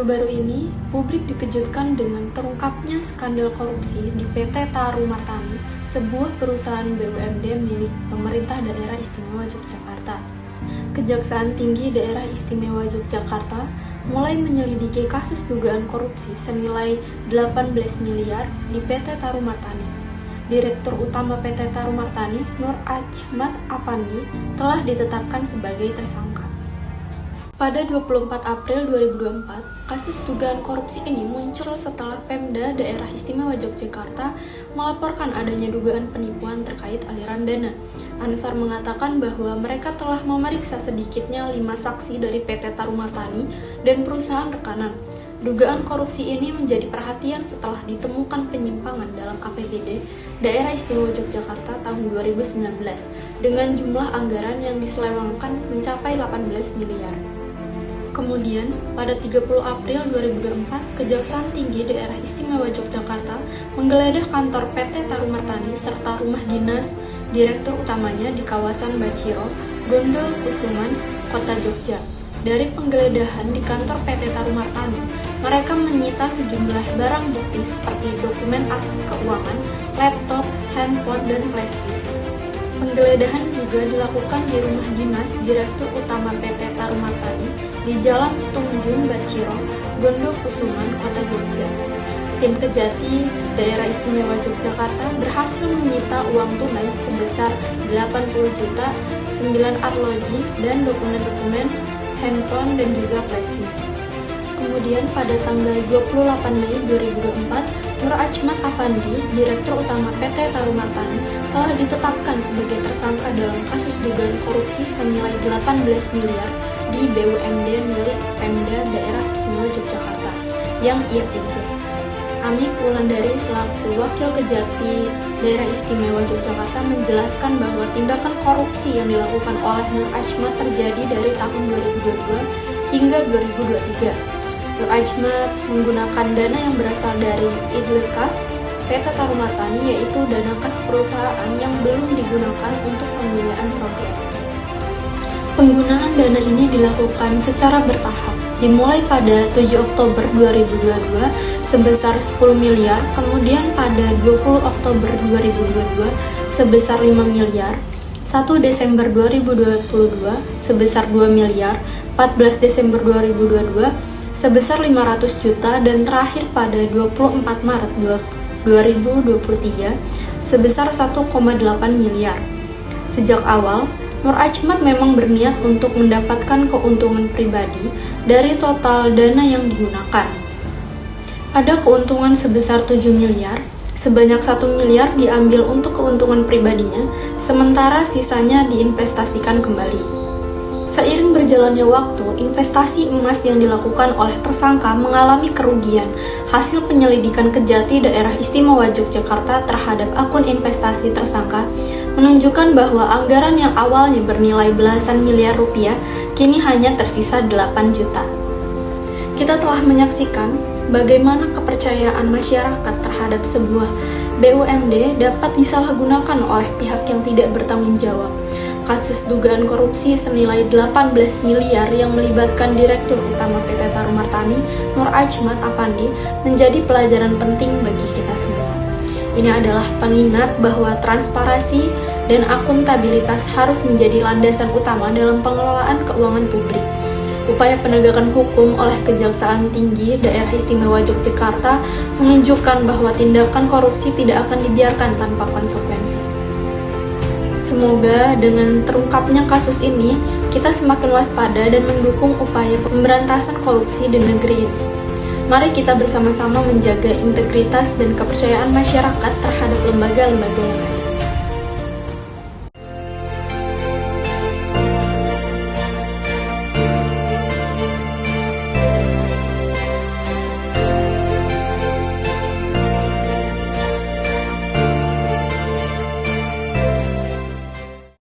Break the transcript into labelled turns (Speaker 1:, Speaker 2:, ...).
Speaker 1: Baru-baru ini, publik dikejutkan dengan terungkapnya skandal korupsi di PT Tarum Martani, sebuah perusahaan BUMD milik Pemerintah Daerah Istimewa Yogyakarta. Kejaksaan Tinggi Daerah Istimewa Yogyakarta mulai menyelidiki kasus dugaan korupsi senilai 18 miliar di PT Tarum Martani. Direktur Utama PT Tarum Martani, Nur Achmad Affandi, telah ditetapkan sebagai tersangka. Pada 24 April 2024, kasus dugaan korupsi ini muncul setelah Pemda Daerah Istimewa Yogyakarta melaporkan adanya dugaan penipuan terkait aliran dana. Ansar mengatakan bahwa mereka telah memeriksa sedikitnya 5 saksi dari PT Tarum Martani dan perusahaan rekanan. Dugaan korupsi ini menjadi perhatian setelah ditemukan penyimpangan dalam APBD Daerah Istimewa Yogyakarta tahun 2019 dengan jumlah anggaran yang diselewengkan mencapai 18 miliar. Kemudian, pada 30 April 2024, Kejaksaan Tinggi Daerah Istimewa Yogyakarta menggeledah kantor PT Tarum Martani serta rumah dinas direktur utamanya di kawasan Baciro, Gondokusuman, Kota Jogja. Dari penggeledahan di kantor PT Tarum Martani, mereka menyita sejumlah barang bukti seperti dokumen arsip keuangan, laptop, handphone, dan flash disk. Penggeledahan juga dilakukan di rumah dinas Direktur Utama PT Tarum Martani di Jalan Tungjun Baciro, Gondokusuman, Kota Jogja. Tim Kejati Daerah Istimewa Yogyakarta berhasil menyita uang tunai sebesar 80 juta, 9 arloji, dan dokumen-dokumen, handphone, dan juga flash disk. Kemudian pada tanggal 28 Mei 2024, Nur Achmad Affandi, Direktur Utama PT Tarum Martani, telah ditetapkan sebagai tersangka dalam kasus dugaan korupsi senilai 18 miliar di BUMD milik Pemda Daerah Istimewa Yogyakarta yang ia pimpin. Amik Wulandari selaku Wakil Kejati Daerah Istimewa Yogyakarta menjelaskan bahwa tindakan korupsi yang dilakukan oleh Nur Achmad terjadi dari tahun 2022 hingga 2023. Nur Achmad menggunakan dana yang berasal dari idlekas PT Tarum Martani, yaitu dana kas perusahaan yang belum digunakan untuk pembiayaan program. Penggunaan dana ini dilakukan secara bertahap, dimulai pada 7 Oktober 2022 sebesar 10 miliar, kemudian pada 20 Oktober 2022 sebesar 5 miliar, 1 Desember 2022 sebesar 2 miliar, 14 Desember 2022 sebesar 500 juta, dan terakhir pada 24 Maret 2023 sebesar 1,8 miliar. Sejak awal, Nur Achmad memang berniat untuk mendapatkan keuntungan pribadi dari total dana yang digunakan. Ada keuntungan sebesar 7 miliar, sebanyak 1 miliar diambil untuk keuntungan pribadinya, sementara sisanya diinvestasikan kembali. Seiring berjalannya waktu, investasi emas yang dilakukan oleh tersangka mengalami kerugian. Hasil penyelidikan Kejati Daerah Istimewa Yogyakarta terhadap akun investasi tersangka menunjukkan bahwa anggaran yang awalnya bernilai belasan miliar rupiah kini hanya tersisa 8 juta. Kita telah menyaksikan bagaimana kepercayaan masyarakat terhadap sebuah BUMD dapat disalahgunakan oleh pihak yang tidak bertanggung jawab. Kasus dugaan korupsi senilai 18 miliar yang melibatkan Direktur Utama PT Tarum Martani, Nur Achmad Affandi, menjadi pelajaran penting bagi kita semua. Ini adalah pengingat bahwa transparansi dan akuntabilitas harus menjadi landasan utama dalam pengelolaan keuangan publik. Upaya penegakan hukum oleh Kejaksaan Tinggi Daerah Istimewa Yogyakarta menunjukkan bahwa tindakan korupsi tidak akan dibiarkan tanpa konsekuensi. Semoga dengan terungkapnya kasus ini, kita semakin waspada dan mendukung upaya pemberantasan korupsi di negeri ini. Mari kita bersama-sama menjaga integritas dan kepercayaan masyarakat terhadap lembaga-lembaga yang ada.